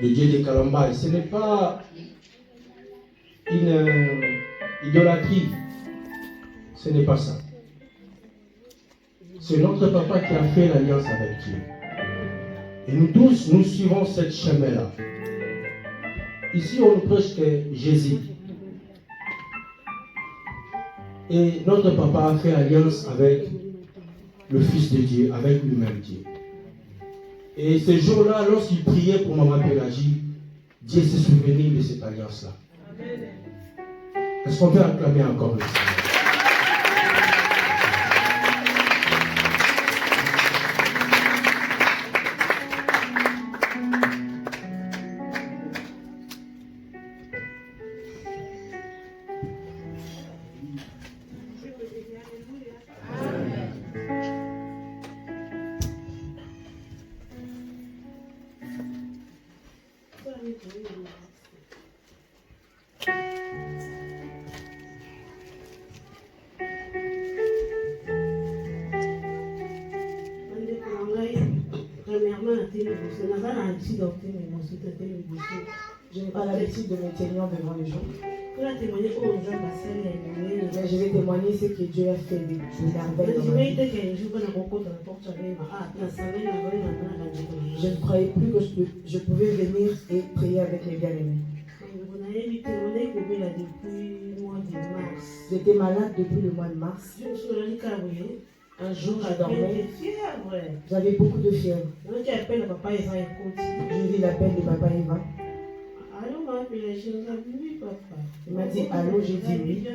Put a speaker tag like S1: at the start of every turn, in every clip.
S1: le Dieu des Kalombaï. Ce n'est pas une idolâtrie. Ce n'est pas ça. C'est notre papa qui a fait l'alliance avec Dieu. Et nous tous, nous suivons cette chemin-là. Ici, on prêche que Jésus. Et notre papa a fait alliance avec le Fils de Dieu, avec lui-même Dieu. Et ce jour-là, lorsqu'il priait pour Maman Pélagie, Dieu s'est souvenu de cette alliance-là. Est-ce qu'on peut acclamer encore le Seigneur?
S2: Je n'ai pas l'habitude de me tenir devant les gens. Mais je vais témoigner ce que Dieu a fait de merveilles dans ma vie. Je ne croyais plus que je pouvais venir et prier avec mes bien-aimés. J'étais malade depuis le mois de mars. Un jour, je dormais. J'avais beaucoup de fièvre. J'ai vu l'appel de Papa Eva. Il m'a dit allô, j'ai dit oui.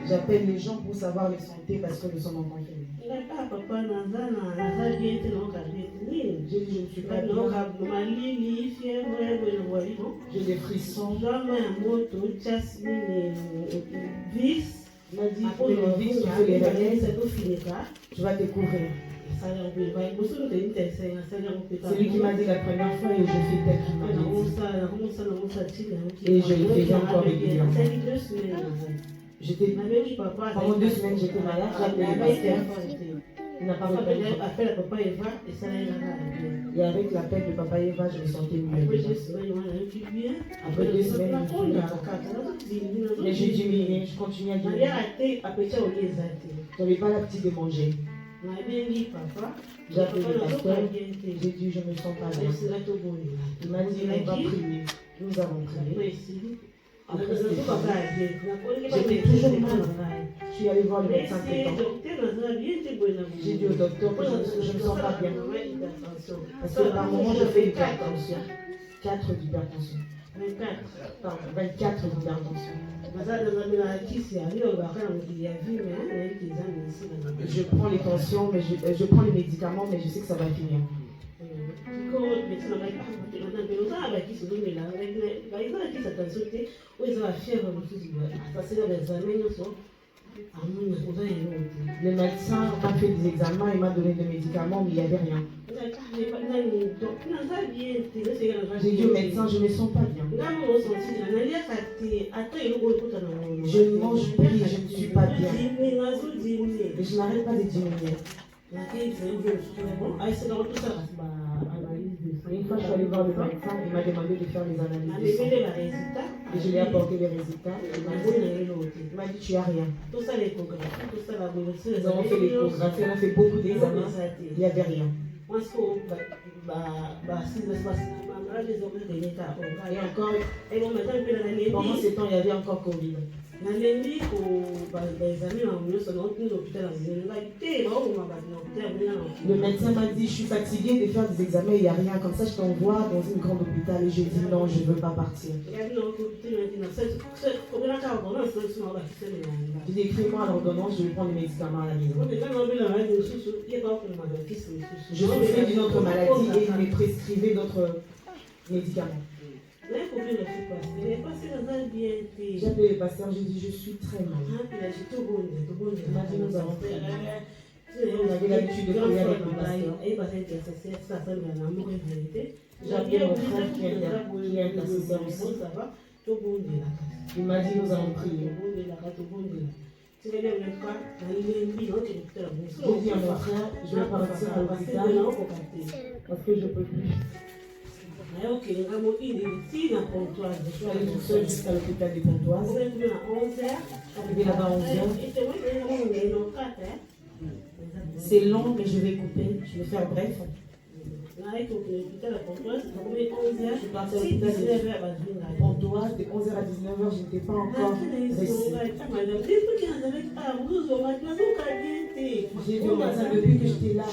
S2: J'appelle les gens pour savoir les santé parce que nous sommes en confinement. J'ai dit je ne suis pas bien. J'ai des frissons. Il m'a dit pour les vis, tu fais les réglages, tu vas te couvrir. C'est lui qui m'a dit la première fois et je fais tel qu'il m'a dit. Et je le faisais encore régulièrement. Pendant 2 semaines, j'étais malade, j'ai appelé le pasteur. Il n'a pas répondu. Et avec l'appel de Papa Eva, je me sentais mieux. Après 2 semaines, mais j'ai diminué, je continue à diminuer. Je n'avais pas l'appétit de manger. J'ai appelé le pasteur, j'ai dit je ne me sens pas bien. Il m'a dit on va prier. Nous avons prié. Après j'étais toujours mal. Je suis allée voir le médecin traitant. J'ai dit au docteur que je ne me sens pas bien. Parce que par moment je fais l'hypertension. 4 d'hypertension. 24 d'hypertension. Je prends les tensions, mais je prends les médicaments, mais je sais que ça va finir. Le médecin a fait des examens, il m'a donné des médicaments, mais il n'y avait rien. J'ai dit au médecin, je ne me sens pas bien. Je ne mange plus, je ne suis pas bien. Et je n'arrête pas de diminuer. Une fois, je suis allée voir le médecin, il m'a demandé de faire les analyses de sang. Et je lui ai apporté les résultats. Il m'a dit, tu n'as rien. Nous avons fait l'échographie, on a fait beaucoup d'examens, il n'y avait rien. Et encore, pendant ce temps, il y avait encore Covid. Le médecin m'a dit, je suis fatiguée de faire des examens, il n'y a rien. Comme ça, je t'envoie dans une grande hôpital. Et je dis non, je ne veux pas partir. J'ai dit, écris-moi l'ordonnance, je vais prendre les médicaments à la maison. Je souffrais d'une autre maladie et il me prescrivait d'autres médicaments. J'ai appelé le pasteur, j'ai dit je suis très mal. Il m'a dit nous avons prié. On avait l'habitude de prier avec le pasteur. J'ai appelé mon frère qui est intercesseur aussi. Il m'a dit nous allons prier. J'ai dit à mon frère, je vais partir à l'hôpital parce que je ne peux plus. Je suis allée toute seule jusqu'à l'hôpital de Pontoise. Je suis arrivée là-bas à 11h. C'est long, mais je vais couper. Je vais faire bref. Je suis partie à l'hôpital de Pontoise. De 11h à 19h, je n'étais pas encore restée. J'ai dit au médecin depuis que j'étais là,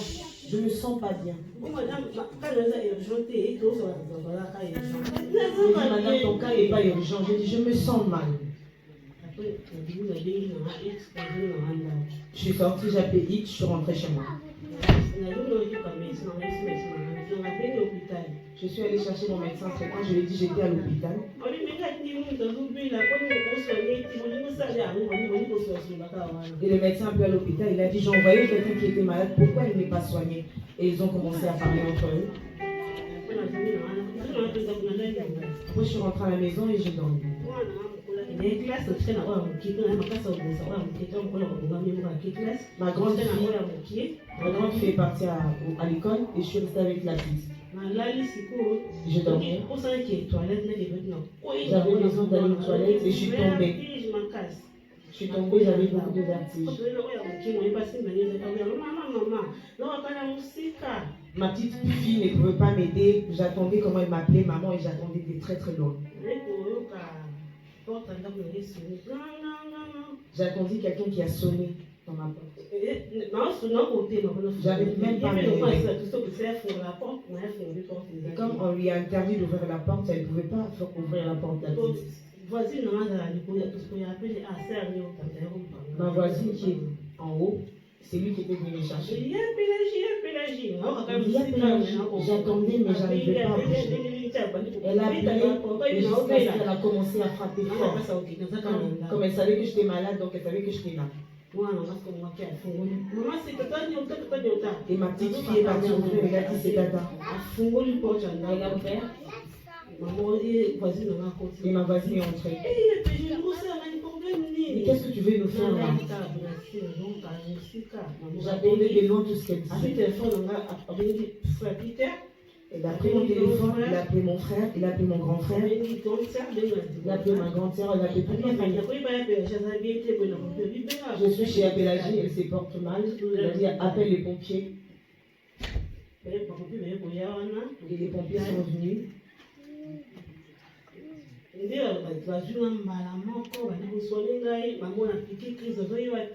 S2: je ne me sens pas bien. J'ai dit, madame, ton cas n'est pas urgent. J'ai dit, je me sens mal. Je suis sortie, j'ai appelé X, je suis rentrée chez moi. Je suis allée chercher mon médecin traitant, je lui ai dit j'étais à l'hôpital. Et le médecin a appelé à l'hôpital, il a dit j'ai envoyé quelqu'un qui était malade, pourquoi il n'est pas soigné? Et ils ont commencé à parler entre eux. Après je suis rentrée à la maison et j'ai dormi. Ma grande fille est partie à l'école et je suis restée avec la petite. Je dormais. J'avais besoin d'aller aux toilettes et je suis tombée. Je suis tombée, j'avais beaucoup de vertige. Ma petite fille ne pouvait pas m'aider. J'attendais comment elle m'appelait maman et j'attendais de très très loin. J'ai attendu quelqu'un qui a sonné dans ma porte. J'avais même pas m'aider. Et comme on lui a interdit d'ouvrir la porte, elle ne pouvait pas faire ouvrir la porte la petite. Ma voisine qui est en haut, c'est lui qui était venu me chercher. J'attendais mais j'arrivais pas à bouger. Elle a appelé et jusqu'à ce qu'elle a commencé à frapper fort. Comme elle savait que j'étais malade, donc elle savait que j'étais là. Et ma petite fille est partie ouvrir, elle a dit c'est tata. Elle a ouvert. Et ma voisine est entrée. Mais qu'est-ce que tu veux nous faire là? J'attendais de loin tout ce qu'elle disait. Et d'après mon téléphone, il a appelé mon frère, il a appelé mon grand frère, il a appelé ma grande soeur, il a appelé toute ma famille. Je suis chez Apélagie, elle se porte mal. Il a dit appelle les pompiers. Et les pompiers sont venus.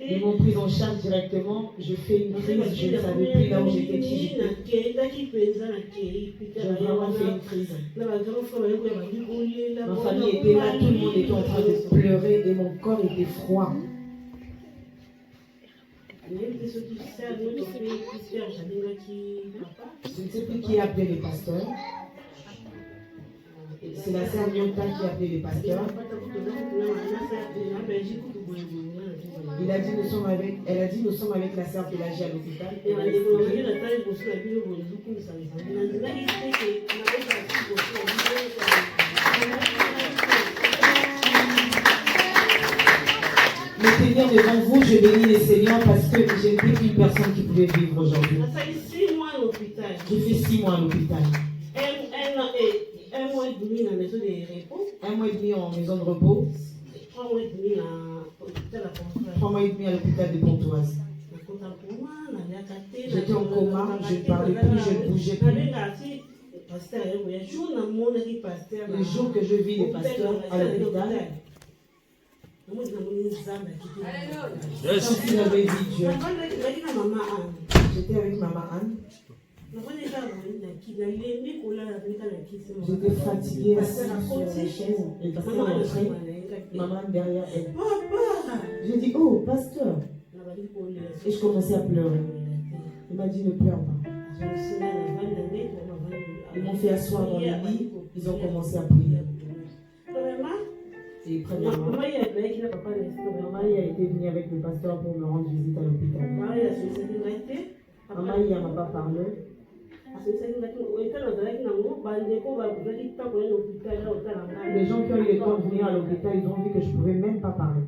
S2: Ils m'ont pris en charge directement. Je fais une crise, je ne savais plus là où j'étais, qui j'étais. J'ai vraiment fait une crise. Ma famille était là, tout le monde était en train de pleurer et mon corps était froid. Je ne sais plus qui a appelé les pasteurs. C'est la sœur Nyonta qui a appelé les pasteurs. Elle a dit nous sommes avec la sœur Pélagie à l'hôpital. Me tenir devant vous, je bénis les Seigneurs parce que j'ai plus qu'une personne qui pouvait vivre aujourd'hui. J'ai fait 6 mois à l'hôpital. 1 mois et demi en maison de repos.
S1: 1 mois et demi en maison de repos.
S2: 3 mois et demi à l'hôpital.
S1: 3 mois et demi à l'hôpital de Pontoise. J'étais en coma, je ne parlais plus, je ne bougeais plus. Les jours que je vis les pasteurs à l'hôpital, si j'avais vu Dieu. J'étais avec maman Anne. J'étais fatiguée assise sur la chaise et le pasteur est rentré. Maman derrière elle. J'ai dit oh pasteur. Et je commençais à pleurer. Il m'a dit ne pleure pas. Ils m'ont fait asseoir dans le lit. Ils ont commencé à prier. Et premièrement, Maman a été venue avec le pasteur pour me rendre visite à l'hôpital. Maman ne m'a pas parlé. Les gens qui ont eu le temps de venir à l'hôpital, ils ont vu que je ne pouvais même pas parler.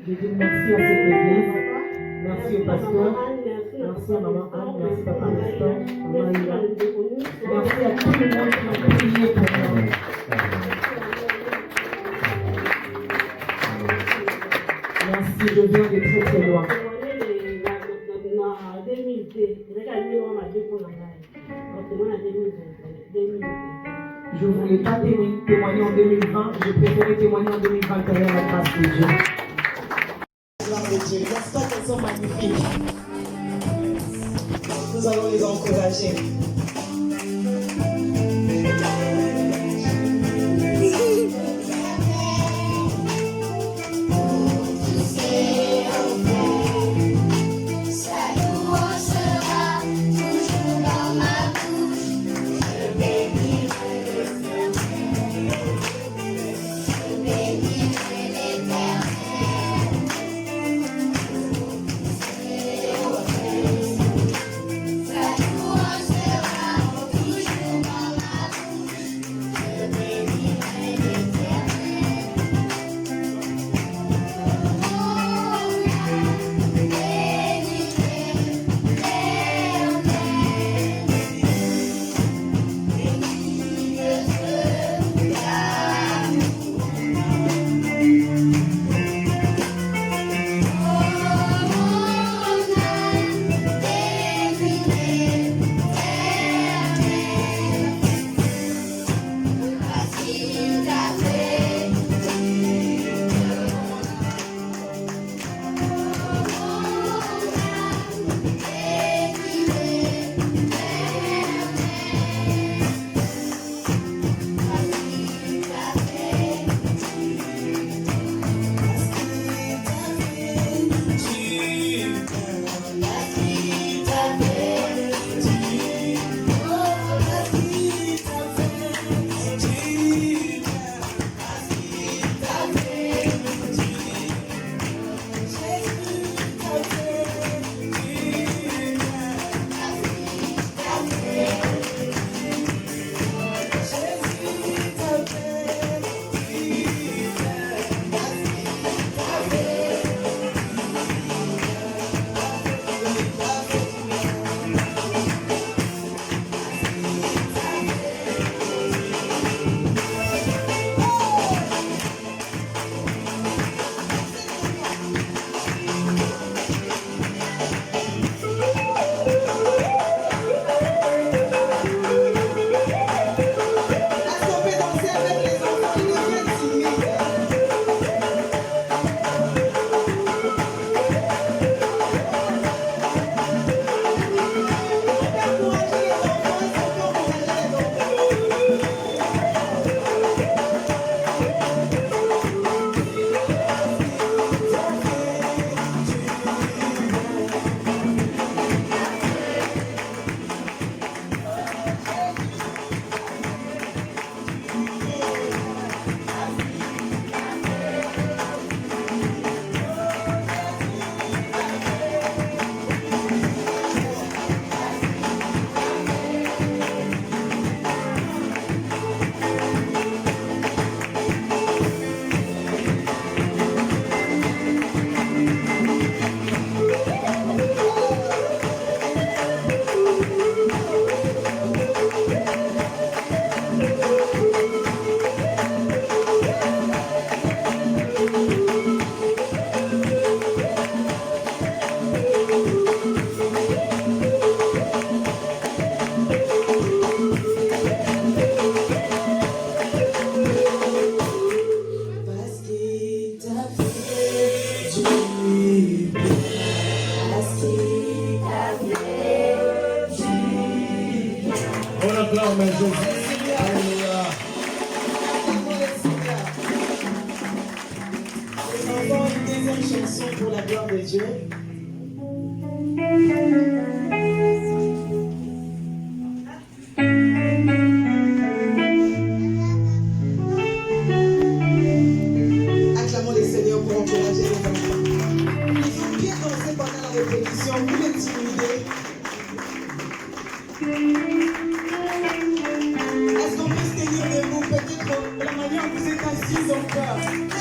S2: Je dis merci à cette église, merci au pasteur, merci à maman Anne, merci papa Nestor, maman Ila. Merci à tout le monde qui a prié pour moi. Merci, je viens de très très loin. Je ne voulais pas témoigner en 2020, je préférais témoigner en 2021 la grâce de Dieu.
S3: Gloire de Dieu, n'est-ce pas qu'elles sont magnifiques? Nous allons les encourager.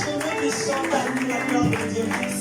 S4: Je veux qu'il chante à lui la gloire de Dieu.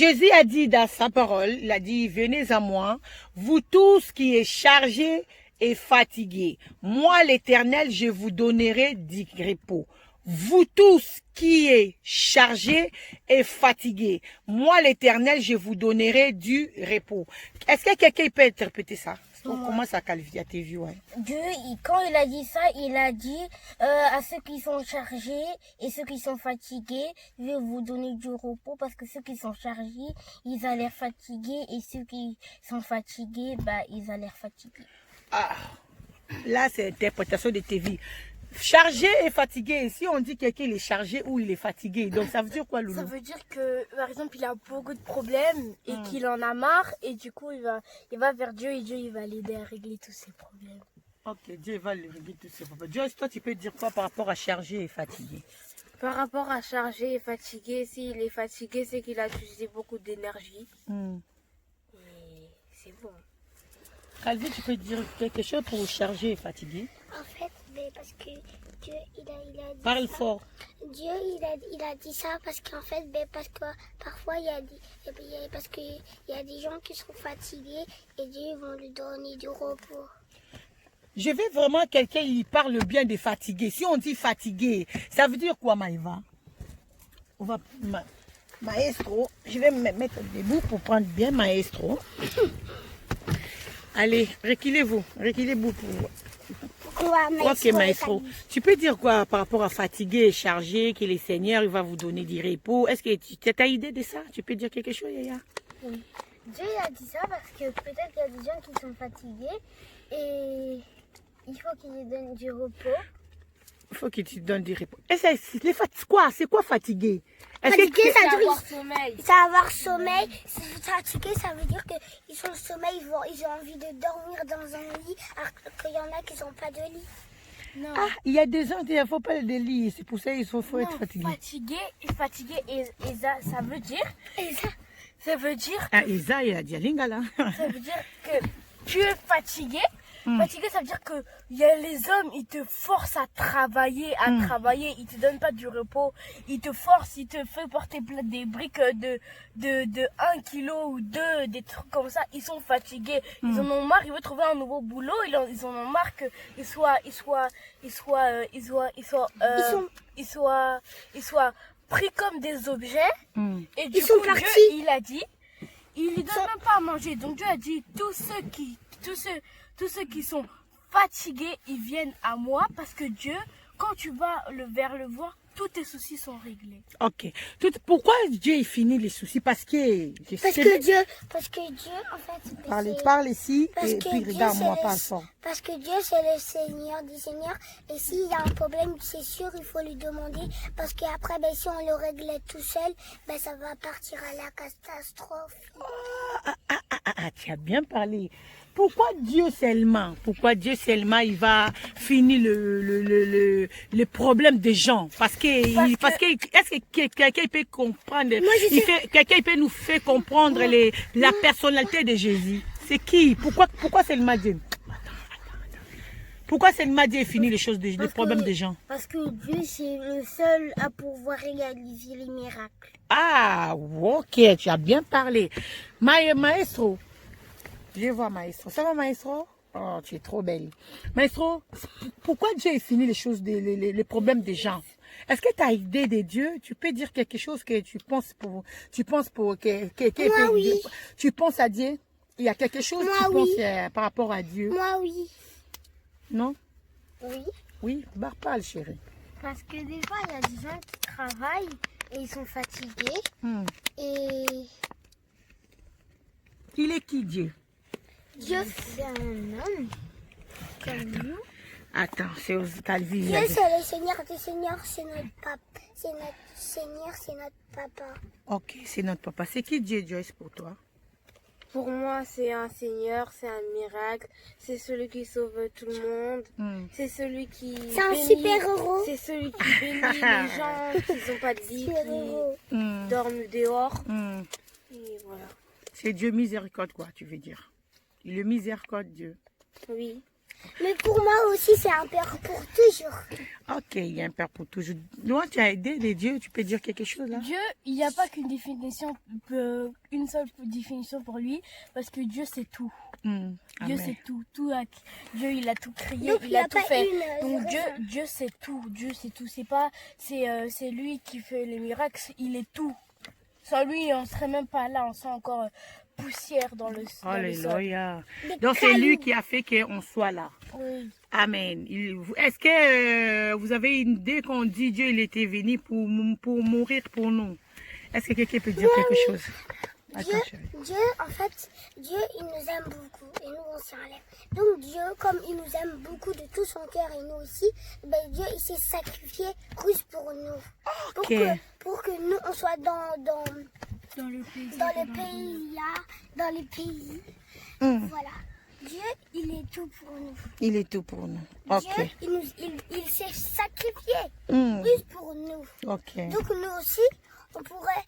S4: Jésus a dit dans sa parole, il a dit, venez à moi, vous tous qui êtes chargés et fatigués. Moi, l'Éternel, je vous donnerai du repos. Vous tous qui êtes chargés et fatigués. Moi, l'Éternel, je vous donnerai du repos. Est-ce que quelqu'un peut interpréter ça? On commence à qualifier à tes vues. Ouais.
S5: Dieu, quand il a dit ça, il a dit à ceux qui sont chargés et ceux qui sont fatigués, je vais vous donner du repos parce que ceux qui sont chargés, ils ont l'air fatigués et ceux qui sont fatigués, bah, ils ont l'air fatigués.
S4: Ah, là, c'est l'interprétation de tes vies. Chargé et fatigué. Si on dit quelqu'un il est chargé ou il est fatigué, donc ça veut dire quoi, Loulou?
S6: Ça veut dire que, par exemple, il a beaucoup de problèmes et qu'il en a marre et du coup, il va vers Dieu et Dieu, il va l'aider à régler tous ses problèmes.
S4: Ok, Dieu va le régler tous ses problèmes. Joyce, toi, tu peux dire quoi par rapport à chargé et fatigué?
S6: Par rapport à chargé et fatigué, s'il est fatigué, c'est qu'il a utilisé beaucoup d'énergie. Et c'est bon.
S4: Calvi, tu peux dire quelque chose pour chargé et fatigué?
S7: En fait, parce que Dieu, il a dit
S4: Parle
S7: ça.
S4: fort.
S7: Dieu, il a dit ça parce qu'en fait, parce que parfois, parce qu'il y a des gens qui sont fatigués et Dieu va lui donner du repos.
S4: Je veux vraiment quelqu'un qui parle bien de fatigué. Si on dit fatigué, ça veut dire quoi, Maïva? On va... Maestro, je vais me mettre debout pour prendre bien Maestro. Allez, reculez-vous pour... Ok, maestro. Tu peux dire quoi par rapport à fatigué et chargé, que le Seigneur il va vous donner du repos? Est-ce que tu as idée de ça? Tu peux dire quelque chose, Yaya?
S5: Oui. Dieu a dit ça parce que peut-être qu'il y a des gens qui sont fatigués et il faut qu'ils lui donnent du repos.
S4: Il faut qu'il te donne du repos. Et c'est quoi fatigué?
S7: Fatigué, ça veut
S6: avoir sommeil.
S7: Ça avoir sommeil. Fatigué, ça veut dire qu'ils sont au sommeil, ils ont envie de dormir dans un lit, alors qu'il y en a qui n'ont pas de lit.
S6: Non.
S4: Ah, il y a des gens qui ne font pas de lit. C'est pour ça qu'il faut être fatigué.
S6: Fatigué, et ça veut dire... Ça veut dire
S4: Ah, Isa, il a dit Lingala.
S6: Ça veut dire que tu es fatigué. Fatigué, ça veut dire que les hommes, ils te forcent à travailler, ils te donnent pas du repos, ils te forcent, ils te font porter des briques de 1 kilo ou 2, des trucs comme ça. Ils sont fatigués, ils en ont marre, ils veulent trouver un nouveau boulot, ils en ont marre qu'ils soient pris comme des objets. Et du coup, Dieu, il a dit, il lui donne même pas à manger. Donc Dieu a dit, tous ceux qui sont fatigués, ils viennent à moi parce que Dieu, quand tu vas vers le voir, tous tes soucis sont réglés.
S4: Ok. Pourquoi Dieu il finit les soucis? Parce que
S7: Dieu, en fait...
S4: Parle ici
S7: parce
S4: et
S7: que
S4: puis
S7: Dieu,
S4: regarde-moi, parle fort.
S7: Parce que Dieu, c'est le Seigneur des Seigneurs. Et s'il y a un problème, c'est sûr, il faut lui demander. Parce qu'après, si on le réglait tout seul, ça va partir à la catastrophe.
S4: Tu as bien parlé. Pourquoi Dieu seulement il va finir le problème des gens? Parce que est-ce que quelqu'un peut comprendre? Quelqu'un peut nous faire comprendre la personnalité de Jésus? C'est qui? Pourquoi seulement Dieu? Pourquoi seulement Dieu finit les problèmes des gens?
S5: Parce que Dieu, c'est le seul à pouvoir réaliser les miracles.
S4: Ah, ok, tu as bien parlé. Maestro. Je vois Maestro. Ça va, Maestro? Oh, tu es trop belle. Maestro, pourquoi Dieu finit les problèmes des gens? Est-ce que tu as idée de Dieu? Tu peux dire quelque chose que tu penses
S7: oui.
S4: Tu penses à Dieu? Il y a quelque chose que tu penses par rapport à Dieu?
S7: Moi, oui.
S4: Non?
S7: Oui.
S4: Oui, parle, chérie.
S5: Parce que des fois, il y a des gens qui travaillent et ils sont fatigués. Et
S4: Il est qui, Dieu?
S5: Dieu, c'est un homme comme nous.
S4: Attends, c'est aux Calvi.
S7: Dieu, c'est le Seigneur des Seigneurs, c'est notre papa. C'est notre Seigneur, c'est notre papa.
S4: Ok, c'est notre papa. C'est qui Dieu, Joyce, pour toi?
S6: Pour moi, c'est un Seigneur, c'est un miracle, c'est celui qui sauve tout le monde, c'est celui qui
S7: C'est un super-héros.
S6: C'est celui qui bénit les gens qui n'ont pas de lit, qui dorment dehors. Et voilà.
S4: C'est Dieu miséricorde, quoi, tu veux dire. Il est miséricorde, Dieu.
S6: Oui.
S7: Mais pour moi aussi, c'est un père pour toujours.
S4: Ok, il y a un père pour toujours. Loin, tu as aidé des dieux, tu peux dire quelque chose là?
S6: Dieu, il n'y a pas qu'une définition, une seule définition pour lui, parce que Dieu c'est tout. Dieu
S4: Amen.
S6: c'est tout. Dieu il a tout créé,
S7: Donc,
S6: il a tout
S7: pas
S6: fait.
S7: une
S6: Donc Dieu c'est tout. Dieu c'est tout. C'est lui qui fait les miracles. Il est tout. Sans lui, on serait même pas là. On serait encore poussière dans le sol.
S4: Alléluia.
S7: Des
S4: Donc c'est lui
S7: cailloux.
S4: qui a fait qu'on soit là.
S6: Oui.
S4: Amen. Est-ce que vous avez une idée qu'on dit Dieu il était venu pour mourir pour nous? Est-ce que quelqu'un peut dire quelque chose? Attends, chérie.
S7: Dieu, en fait, Dieu, il nous aime beaucoup et nous, on s'y enlève. Donc Dieu, comme il nous aime beaucoup de tout son cœur et nous aussi, ben Dieu, il s'est sacrifié juste pour nous. Pour que nous, on soit dans le pays, là, dans les pays. Voilà. Dieu, il est tout pour nous.
S4: Il est tout pour nous. Ok.
S7: Dieu, il s'est sacrifié juste pour nous.
S4: Ok.
S7: Donc nous aussi, on pourrait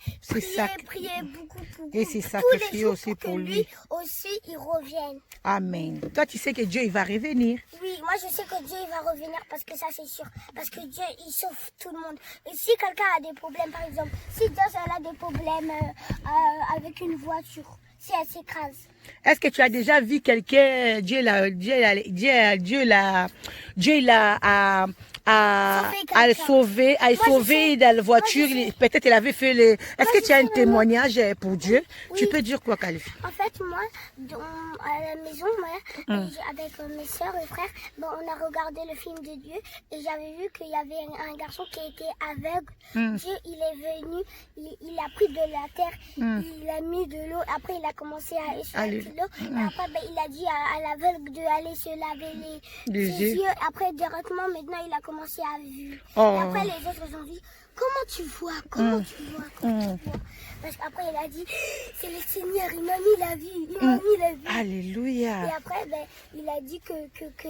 S7: prier beaucoup
S4: Et c'est
S7: tous
S4: sacrifié
S7: les jours
S4: aussi
S7: pour
S4: pour
S7: que
S4: lui.
S7: aussi il revienne.
S4: Amen. Toi, tu sais que Dieu, il va revenir.
S7: Oui, moi je sais que Dieu il va revenir parce que ça c'est sûr. Parce que Dieu il sauve tout le monde. Et si quelqu'un a des problèmes, par exemple, si Dieu a des problèmes avec une voiture, si elle s'écrase.
S4: Est-ce que tu as déjà vu quelqu'un, Dieu l'a sauvé dans la voiture, peut-être elle avait fait les... Est-ce que tu as un témoignage pour Dieu?
S7: Oui.
S4: Tu peux dire quoi, Kalifi?
S7: En fait, moi, à la maison, avec mes soeurs et frères, on a regardé le film de Dieu et j'avais vu qu'il y avait un garçon qui était aveugle. Dieu, il est venu, il a pris de la terre, il a mis de l'eau, après il a commencé à échanger de l'eau. Et après, il a dit à l'aveugle d'aller se laver ses yeux. Après, directement, maintenant, il a commencé à vivre. Et après, les autres ils ont dit, comment tu vois, comment tu vois. Parce qu'après, il a dit, c'est le Seigneur, il m'a mis la vie, il m'a mis la vie.
S4: Alléluia.
S7: Et après, il a dit que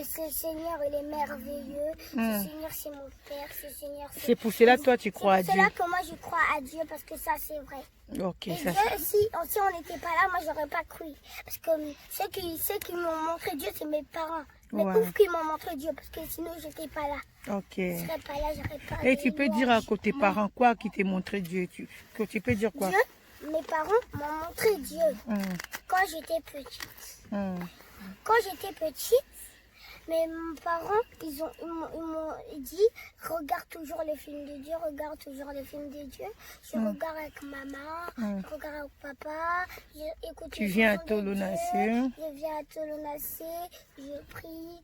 S7: ce Seigneur, il est merveilleux. Ce Seigneur, c'est mon Père. Ce Seigneur,
S4: c'est pour cela, toi, tu crois à Dieu.
S7: C'est là que moi, je crois à Dieu parce que ça, c'est vrai.
S4: Ok,
S7: Et
S4: ça
S7: Dieu, si on n'était pas là, moi, j'aurais pas cru. Parce que ceux qui m'ont montré Dieu, c'est mes parents. Mais ouf qu'ils m'ont montré Dieu parce que sinon, j'étais pas là.
S4: Ok.
S7: Je serais pas là, j'aurais pas.
S4: Et tu peux dire à côté parents quoi qui t'est montré Dieu? Tu peux dire quoi?
S7: Dieu, mes parents m'ont montré Dieu quand j'étais petite. Quand j'étais petite, mes parents, ils m'ont dit, regarde toujours les films de Dieu, regarde toujours les films de Dieu. Je regarde avec maman, je regarde avec papa, j'écoute.
S4: Tu viens à Tolonacé.
S7: Je viens à Tolonacé, je prie,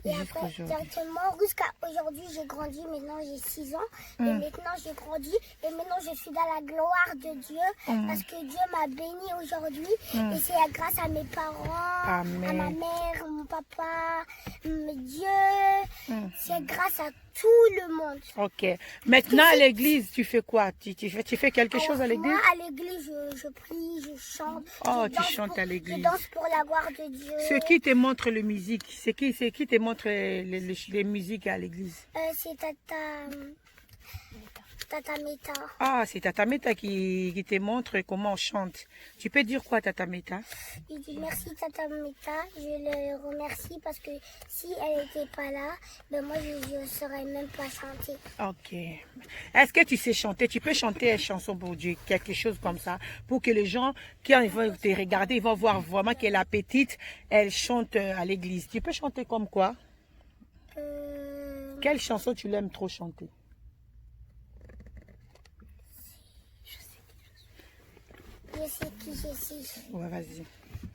S7: et après, directement, jusqu'à aujourd'hui, j'ai grandi, maintenant j'ai 6 ans, et maintenant j'ai grandi, et maintenant je suis dans la gloire de Dieu, parce que Dieu m'a béni aujourd'hui, et c'est grâce à mes parents, à ma mère, mon papa, Dieu, c'est grâce à tout le monde.
S4: Ok. Maintenant à l'église, tu fais quoi? Tu fais quelque chose à l'église?
S7: Moi, à l'église, je prie, je chante.
S4: Oh, tu chantes à l'église.
S7: Je danse pour la gloire de Dieu.
S4: Ce qui te montre la musique, c'est qui te montre les musiques à l'église?
S7: C'est Tata Meta.
S4: Ah, c'est Tata Meta qui te montre comment on chante. Tu peux dire quoi, Tata Meta?
S7: Il dit merci Tata Meta, je le remercie parce que si elle n'était pas là, moi je ne saurais même pas chanter.
S4: Ok. Est-ce que tu sais chanter? Tu peux chanter une chanson pour Dieu, quelque chose comme ça, pour que les gens, quand ils vont te regarder, ils vont voir vraiment qu'elle est petite, elle chante à l'église. Tu peux chanter comme quoi? Quelle chanson tu l'aimes trop chanter?
S7: Je sais qui je suis.
S4: Ouais, vas-y.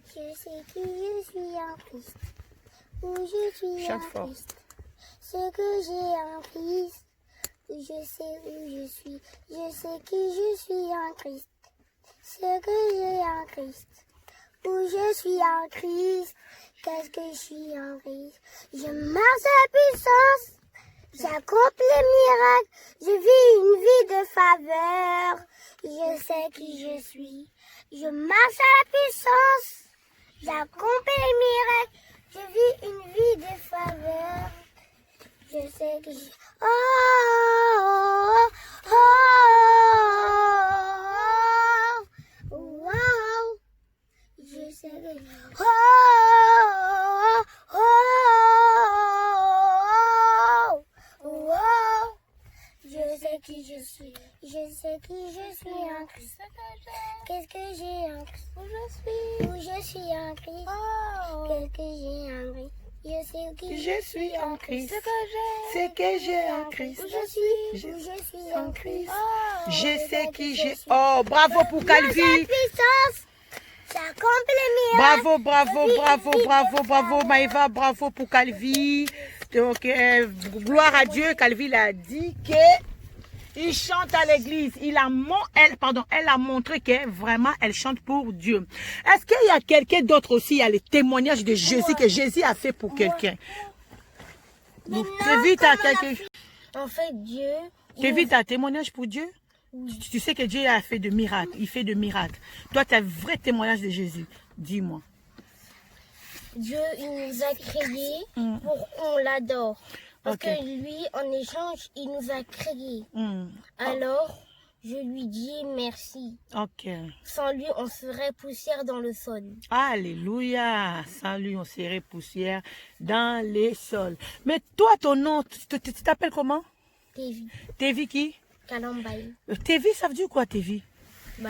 S7: Je sais qui je suis en Christ. Où je suis
S4: Chante
S7: en
S4: fort.
S7: Christ. Ce que j'ai en Christ. Où je sais où je suis. Je sais qui je suis en Christ. Ce que j'ai en Christ. Où je suis en Christ. Qu'est-ce que je suis en Christ? Je marche à la puissance. J'accomplis les miracles, je vis une vie de faveur. Je sais qui je suis. Je marche à la puissance. J'accomplis les miracles, je vis une vie de faveur. Je sais que je... Wow. Je sais que... je suis. Je sais qui je suis en Christ. Qu'est-ce que j'ai en Christ? Où je suis en Christ. Qu'est-ce que j'ai en Christ? Je sais qui
S4: Je suis en Christ. C'est que j'ai en Christ.
S7: où je suis en Christ.
S4: Je sais qui j'ai. Oh, bravo pour Calvi.
S7: Puissance, ça accomplit
S4: Bravo, bravo, bravo, bravo, bravo, Maëva, bravo pour Calvi. Donc, gloire à Dieu, Calvi l'a dit que il chante à l'église. Elle a montré que vraiment elle chante pour Dieu. Est-ce qu'il y a quelqu'un d'autre aussi? Il y a les témoignages de Jésus que Jésus a fait pour quelqu'un. Kevin, tu as quelque...
S5: En fait, Dieu...
S4: Kevin, tu as un témoignage pour Dieu? Tu sais que Dieu a fait de miracles. Il fait de miracles. Toi, tu as un vrai témoignage de Jésus. Dis-moi.
S5: Dieu, il nous a créés pour qu'on l'adore. Parce que lui, en échange, il nous a créés. Alors, je lui dis merci.
S4: Ok.
S5: Sans lui, on serait poussière dans le sol.
S4: Alléluia. Sans lui, on serait poussière dans les sols. Mais toi, ton nom, tu t'appelles comment?
S5: Tevi.
S4: Tevi qui?
S5: Kalambaï.
S4: Tevi, ça veut dire quoi, Tevi?
S5: Bah,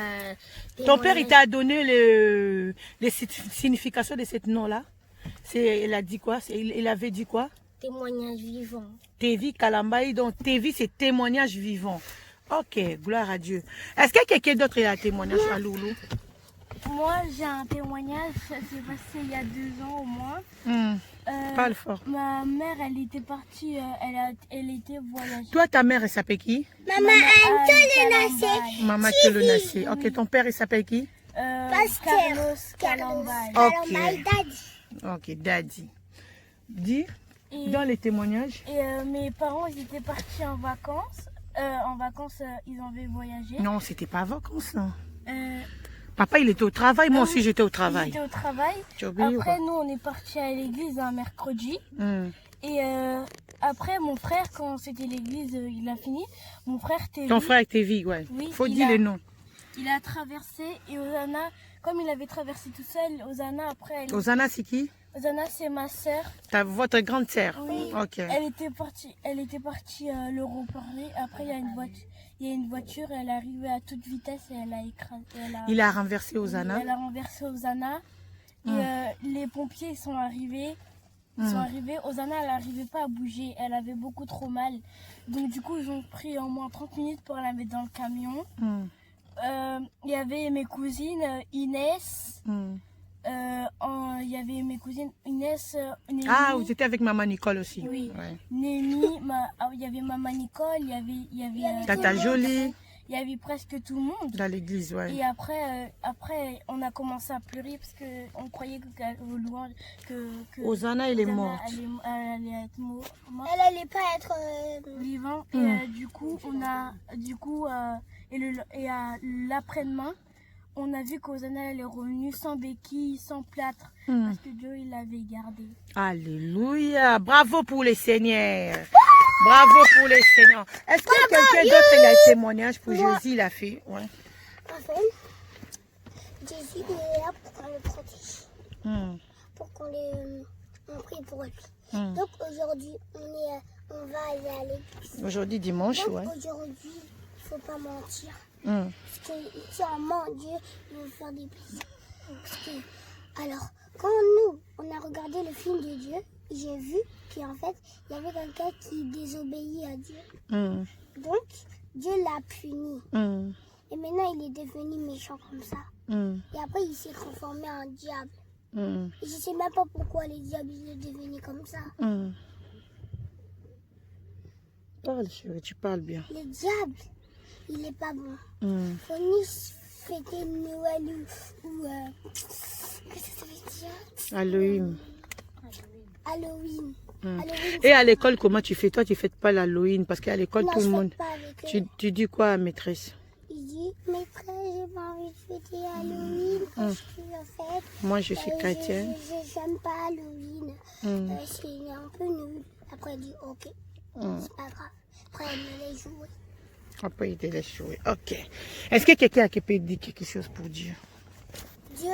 S4: Ton père, il t'a donné les significations de ce nom-là? Il a dit quoi? Il avait dit quoi?
S5: Témoignage vivant.
S4: Tevi Kalambaï, donc Tevi, c'est témoignage vivant. Ok, gloire à Dieu. Est-ce que quelqu'un d'autre a un témoignage à Loulou?
S6: Moi, j'ai un témoignage, ça s'est passé il y a 2 ans au moins.
S4: Parle fort.
S6: Ma mère, elle était partie, elle était voyager.
S4: Toi, ta mère, elle s'appelle qui?
S7: Maman Anne
S4: Maman Tolonassé. Ok, ton père, il s'appelle qui?
S6: Carlos Kalambay.
S4: Ok. Ok, Daddy. Dis, dans les témoignages.
S6: Et mes parents, ils étaient partis en vacances. Ils avaient voyagé.
S4: Non, c'était pas vacances, non. Papa, il était au travail. Moi aussi, j'étais au travail.
S6: J'étais au travail.
S4: Tu as oublié ou
S6: Après,
S4: pas?
S6: nous, on est partis à l'église un mercredi.
S4: Hmm.
S6: Et après, mon frère, quand c'était l'église, il a fini. Mon frère,
S4: Ton frère Tevi, ouais.
S6: Oui,
S4: Faut
S6: il
S4: dire
S6: a-
S4: les noms.
S6: il a traversé. Et Osana, comme il avait traversé tout seul, Osana, après,
S4: Osana, c'est qui?
S6: Osana, c'est ma sœur.
S4: Votre grande sœur.
S6: Oui.
S4: Ok.
S6: Elle était partie leur reparler. Après, il y a une voiture, elle est arrivée à toute vitesse et elle a écrasé.
S4: Il a renversé Osana.
S6: Elle a renversé Osana. Et les pompiers sont arrivés. Osana, elle n'arrivait pas à bouger. Elle avait beaucoup trop mal. Donc, du coup, ils ont pris au moins 30 minutes pour la mettre dans le camion. Il y avait mes cousines, Inès. Il y avait mes cousines Inès, Némi,
S4: Ah, vous étiez avec maman Nicole aussi.
S6: Oui.
S4: Ouais.
S6: Némi, il y avait maman Nicole, il y avait
S4: Tata Jolie.
S6: il y avait presque tout le monde.
S4: Dans l'église, ouais.
S6: Et après, on a commencé à pleurer parce qu'on croyait au louange que
S4: Osana, elle est
S6: Osana
S4: morte.
S6: elle allait être morte.
S7: Elle allait pas être
S6: Vivant. Et l'après-demain, on a vu qu'Osana elle est revenue sans béquille, sans plâtre, parce que Dieu il l'avait gardée.
S4: Alléluia. Bravo pour les seigneurs. Bravo pour les seigneurs. Est-ce que quelqu'un d'autre a un témoignage pour Jésus, il a fait? Ouais.
S7: En fait, Jésus il est là pour qu'on le protège, pour qu'on on prie pour lui. Donc aujourd'hui, on va aller à l'église.
S4: Aujourd'hui, dimanche,
S7: Donc
S4: ouais.
S7: aujourd'hui, il faut pas mentir. Parce que si on ment, Dieu il va faire des bisous. Parce que, alors, quand nous, on a regardé le film de Dieu, j'ai vu qu'en fait, il y avait quelqu'un qui désobéit à Dieu. Donc, Dieu l'a puni. Et maintenant, il est devenu méchant comme ça. Et après, il s'est transformé en diable. Et je sais même pas pourquoi les diables sont devenus comme ça.
S4: Parle, chérie, tu parles bien.
S7: Le diable, il est pas bon. Faut ni fêter Noël ou qu'est-ce que ça veut dire?
S4: Halloween.
S7: Halloween.
S4: Et à l'école, comment tu fais? Toi, tu ne fêtes pas l'Halloween parce qu'à l'école,
S7: Non,
S4: tout
S7: je
S4: le
S7: fête
S4: monde.
S7: pas avec eux.
S4: Tu dis quoi à maîtresse?
S7: Il dit, maîtresse, j'ai pas envie de fêter Halloween. Qu'est-ce que je fais?
S4: Moi, je suis chrétienne.
S7: J'aime pas Halloween. C'est un peu nul. Après, il dit, ok, c'est pas grave. Après, elle me laisse jouer.
S4: Après, il te laisse jouer. Ok. Est-ce que quelqu'un qui peut dire quelque chose pour Dieu?
S7: Dieu,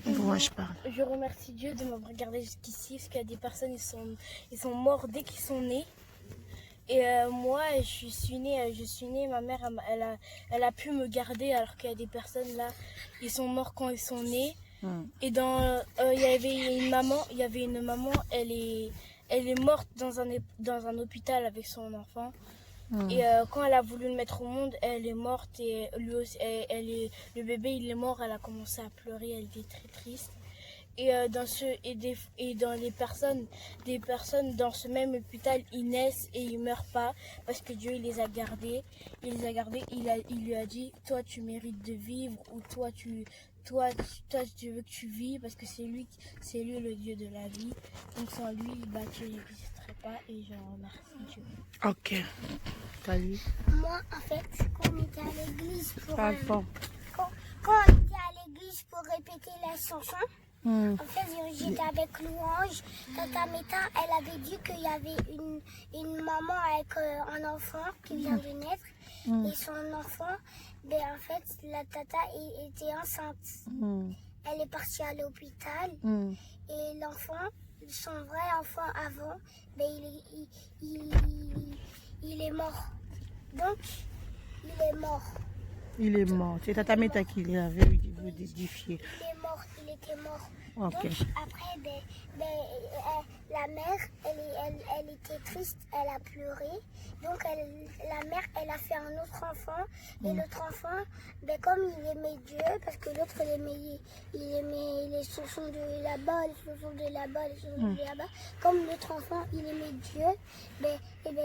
S4: Moi, je parle.
S6: Je remercie Dieu de m'avoir gardé jusqu'ici, parce qu'il y a des personnes, ils sont morts dès qu'ils sont nés. Et moi, je suis née, ma mère, elle a pu me garder alors qu'il y a des personnes là, ils sont morts quand ils sont nés. Et il y avait une maman, elle est morte dans un hôpital avec son enfant. Et quand elle a voulu le mettre au monde, elle est morte et lui aussi, le bébé il est mort, elle a commencé à pleurer, elle était très triste. Et dans des personnes dans ce même hôpital, ils naissent et ils meurent pas parce que Dieu il les a gardés. Il lui a dit, toi tu mérites de vivre, ou toi tu veux que tu vis parce que c'est lui le Dieu de la vie. Donc sans lui, tu n'existerais pas et je remercie Dieu.
S4: Ok. Salut.
S7: Moi, en fait, quand on était à l'église pour...
S4: Parle fort.
S7: Quand on était à l'église pour répéter la chanson, en fait, j'étais avec Louange. Tata Meta, elle avait dit qu'il y avait une maman avec un enfant qui vient de naître. Et son enfant, en fait, la tata était enceinte. Elle est partie à l'hôpital. Et l'enfant, son vrai enfant avant, il est mort. Donc, il est mort.
S4: Il est mort. C'est Tata Meta qui l'avait édifié.
S7: Il est mort, il était mort.
S4: Ok.
S7: Donc, après, la mère, elle était triste, elle a pleuré. Donc, la mère, elle a fait un autre enfant. Et l'autre enfant, comme il aimait Dieu, parce que l'autre, il aimait les chansons de là-bas, les chansons de là-bas, les chansons de là-bas. Comme l'autre enfant, il aimait Dieu,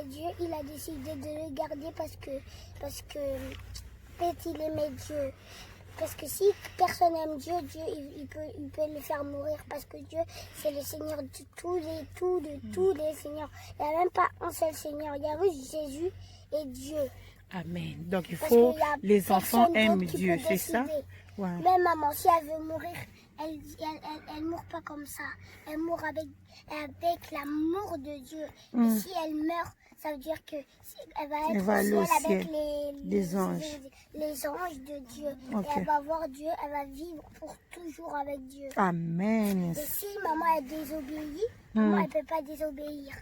S7: Dieu, il a décidé de le garder parce que peut-être il aimait Dieu. Parce que si personne aime Dieu, il peut le faire mourir. Parce que Dieu, c'est le Seigneur de tous les seigneurs. Il n'y a même pas un seul Seigneur. Il y a juste Jésus et Dieu.
S4: Amen. Donc il
S7: Parce
S4: faut
S7: qu'il y a
S4: les enfants
S7: personne
S4: aiment
S7: d'autre qui
S4: Dieu,
S7: peut
S4: c'est ça?
S7: décider.
S4: Ouais.
S7: Même maman, si elle veut mourir, elle mourt pas comme ça. Elle mourt avec l'amour de Dieu. Et si elle meurt, ça veut dire que elle va être au ciel avec les anges. Les anges de Dieu.
S4: Okay.
S7: Et elle va voir Dieu, elle va vivre pour toujours avec Dieu.
S4: Amen.
S7: Et si maman elle désobéit, maman elle peut pas désobéir.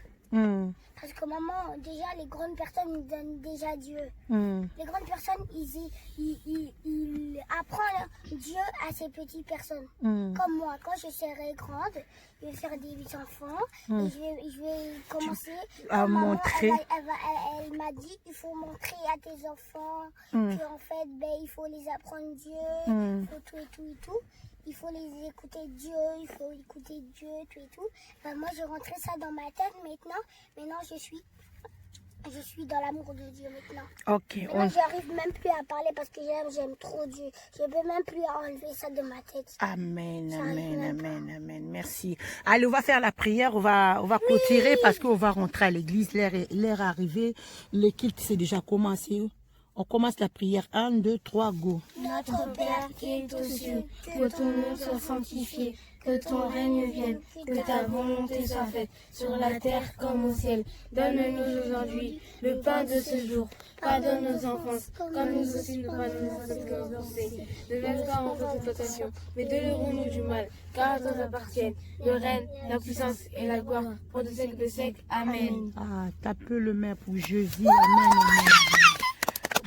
S7: Parce que maman, déjà les grandes personnes ils donnent déjà Dieu. Les grandes personnes, ils apprennent Dieu à ces petites personnes. Comme moi, quand je serai grande, je vais faire des enfants et je vais commencer
S4: à
S7: maman,
S4: montrer.
S7: Elle m'a dit qu'il faut montrer à tes enfants qu'en fait, il faut les apprendre Dieu, il faut tout et tout et tout. Il faut les écouter Dieu, il faut écouter Dieu, tout et tout. Moi, j'ai rentré ça dans ma tête maintenant. Maintenant, je suis dans l'amour de Dieu maintenant.
S4: Ok.
S7: Maintenant, j'arrive même plus à parler parce que j'aime trop Dieu. Je peux même plus enlever ça de ma tête.
S4: Amen, amen. Merci. Allez, on va faire la prière, on va clôturer parce qu'on va rentrer à l'église. L'heure est arrivée. Le culte s'est déjà commencé. On commence la prière. 1, 2, 3, go.
S7: Notre Père qui est aux cieux,
S5: que ton nom soit sanctifié, que ton règne vienne, que ta volonté soit faite, sur la terre comme au ciel. Donne-nous aujourd'hui le pain de ce jour. Pardonne nos offenses, comme nous aussi nous pardonnons à ceux qui nous ont offensés. Ne laisse pas entrer en tentation, mais délivre-nous du mal, car à toi appartiennent le règne, la puissance et la gloire pour de siècles de siècles. Amen.
S4: Ah, tape le main pour Jésus. Amen.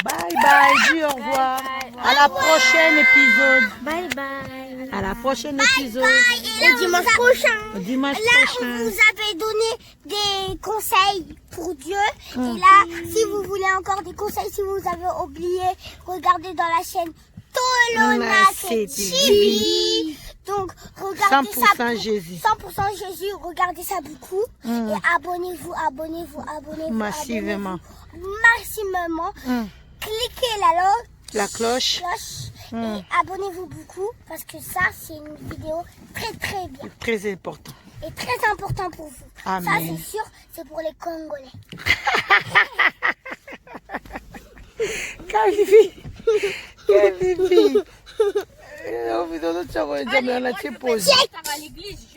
S4: Bye bye, dis au revoir. À la prochaine épisode.
S7: Bye bye.
S4: À la prochaine épisode.
S7: Et dimanche prochain.
S4: Dimanche
S7: Là,
S4: prochain.
S7: on vous avait donné des conseils pour Dieu. Et là, si vous voulez encore des conseils, si vous avez oublié, regardez dans la chaîne Tolona TV. Donc, regardez
S4: 100%
S7: ça.
S4: Jésus.
S7: 100% Jésus. regardez ça beaucoup. Et abonnez-vous.
S4: Massivement.
S7: Maximum. Cliquez
S4: La cloche.
S7: Et abonnez-vous beaucoup parce que ça, c'est une vidéo très bien.
S4: Très important.
S7: Et très important pour vous.
S4: Amen.
S7: Ça, c'est sûr, c'est pour les Congolais.
S4: Kavivi. On vous donne notre pause.
S6: À l'église,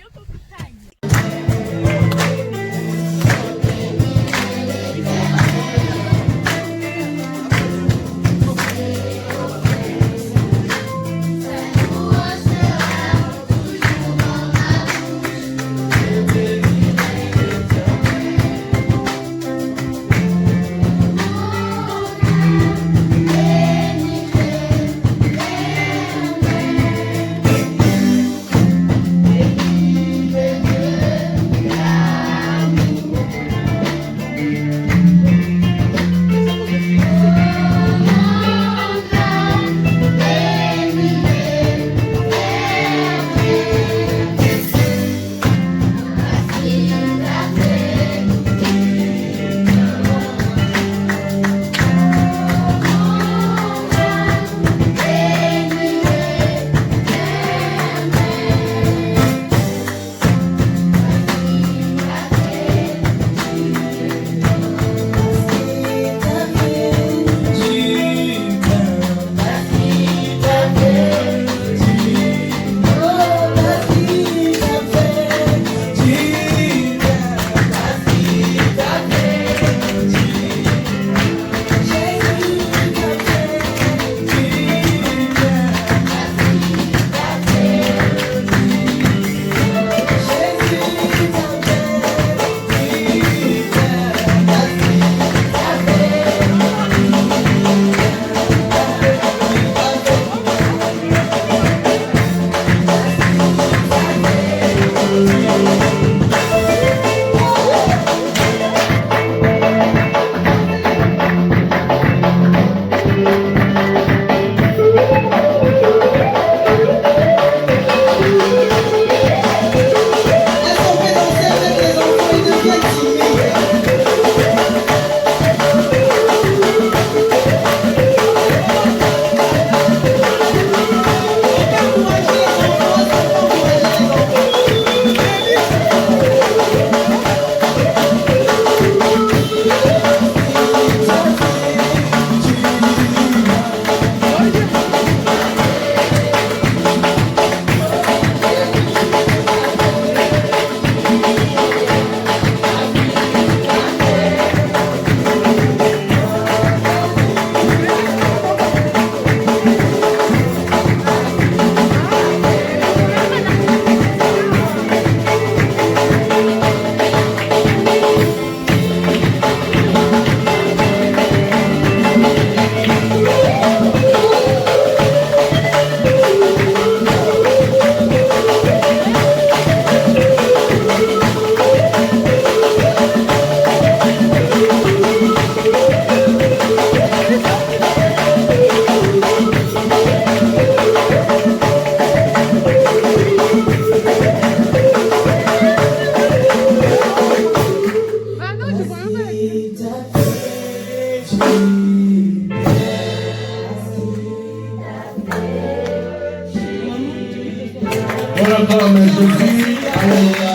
S1: Voilà, comme Jésus, alléluia.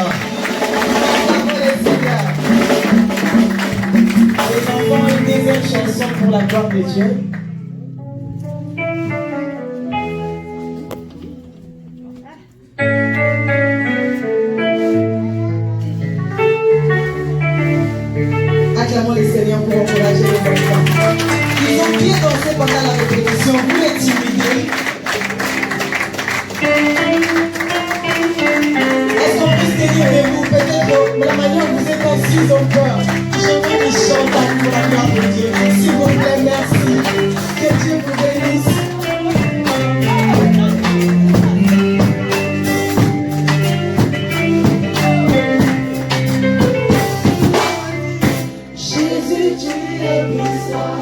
S3: Les enfants, une deuxième chanson pour la gloire de Dieu. Acclamons les Seigneurs pour encourager les enfants. Ils ont bien dansé pendant la répétition, vous les timidez. Elles sont plus délirées, vous, peut-être, mais la manière dont vous êtes assis, ils ont peur. J'aimerais qu'ils chantent pour la gloire de Dieu. S'il vous plaît, merci. Que Dieu vous bénisse. Jésus, tu es puissant.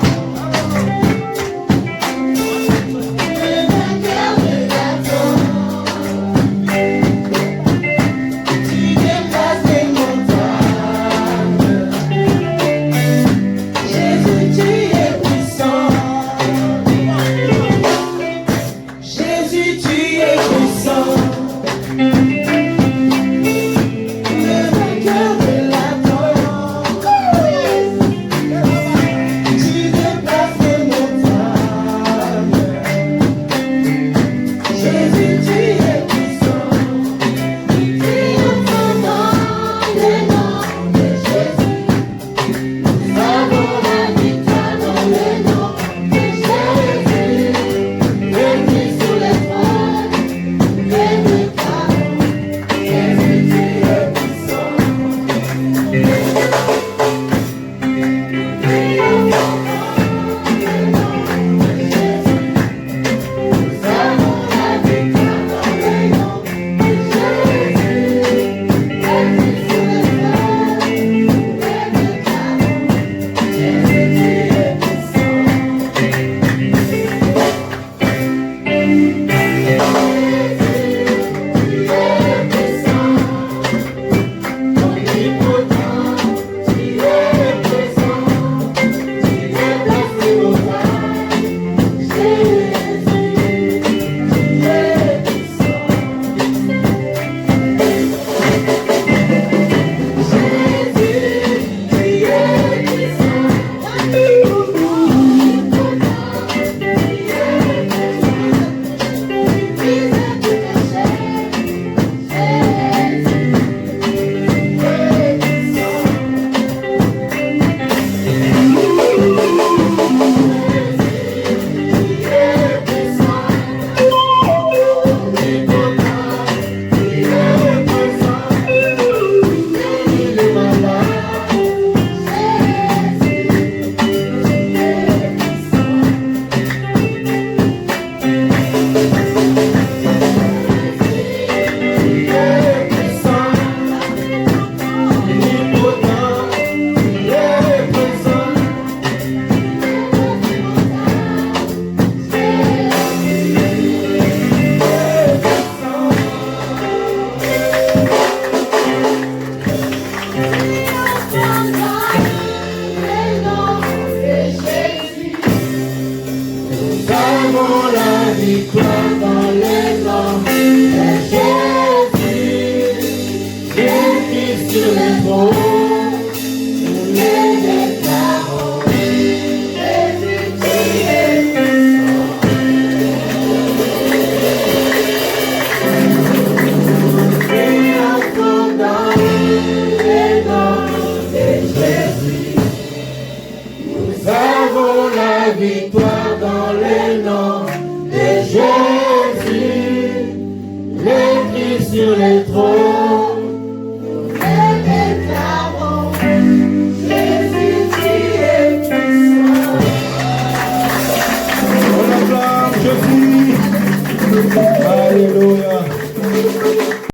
S1: Victoire dans